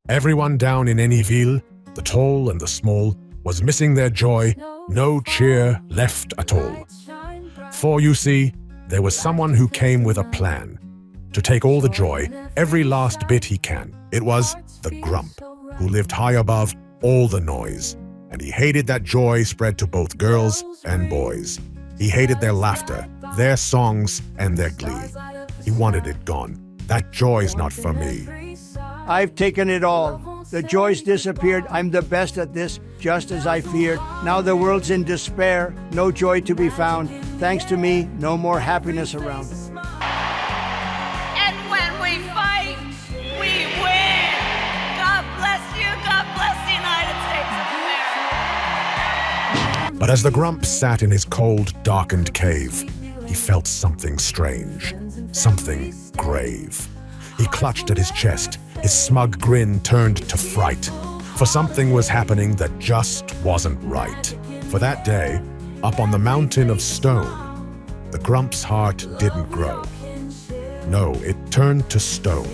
Everyone down in any ville, the tall and the small, was missing their joy, no cheer left at all. For you see, there was someone who came with a plan to take all the joy, every last bit he can. It was the Grump, who lived high above all the noise, and he hated that joy spread to both girls and boys. He hated their laughter, their songs, and their glee. He wanted it gone. That joy's not for me. I've taken it all. The joys disappeared. I'm the best at this, just as I feared. Now the world's in despair, no joy to be found. Thanks to me, no more happiness around. And when we fight, we win. God bless you. God bless the United States of America. But as the Grump sat in his cold, darkened cave, he felt something strange, something grave. He clutched at his chest, his smug grin turned to fright, for something was happening that just wasn't right. For that day, up on the mountain of stone, the Grump's heart didn't grow. No, it turned to stone.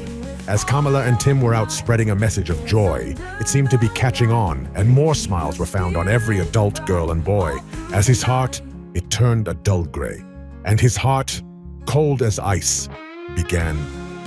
As Kamala and Tim were out spreading a message of joy, it seemed to be catching on, and more smiles were found on every adult girl and boy. As his heart, it turned a dull gray, and his heart, cold as ice, began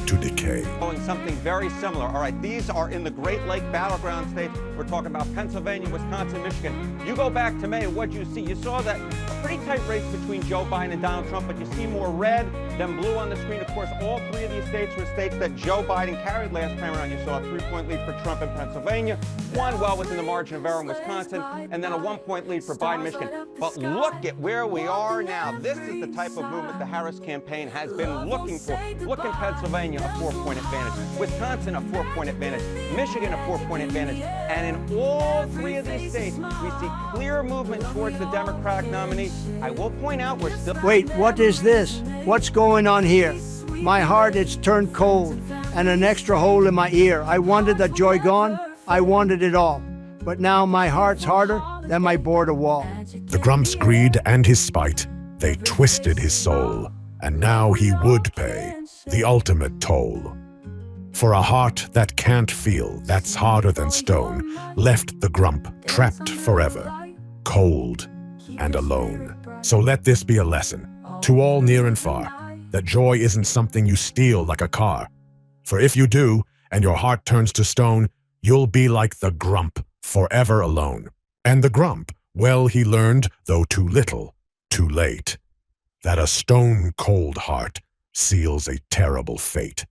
to decay. Showing something very similar. All right, these are in the Great Lake battleground states. We're talking about Pennsylvania, Wisconsin, Michigan. You go back to May, what'd you see? You saw that a pretty tight race between Joe Biden and Donald Trump, but you see more red than blue on the screen. Of course, all three of these states were states that Joe Biden carried last time around. You saw a 3-point lead for Trump in Pennsylvania, one well within the margin of error in Wisconsin, and then a 1-point lead for Biden, Michigan. But look at where we are now. This is the type of movement the Harris campaign has been looking for. Look in Pennsylvania, a 4-point advantage. Wisconsin, a 4-point advantage. Michigan, a 4-point advantage. And in all three of these states, we see clear movement towards the Democratic nominee. I will point out we're still... Wait, what is this? What's going on here? My heart, it's turned cold, and an extra hole in my ear. I wanted the joy gone. I wanted it all. But now my heart's harder than my border wall. The Grump's greed and his spite, they twisted his soul, and now he would pay the ultimate toll. For a heart that can't feel, that's harder than stone, left the Grump trapped forever, cold and alone. So let this be a lesson to all near and far, that joy isn't something you steal like a car. For if you do, and your heart turns to stone, you'll be like the Grump, forever alone. And the Grump, well, he learned, though too little, too late, that a stone-cold heart seals a terrible fate.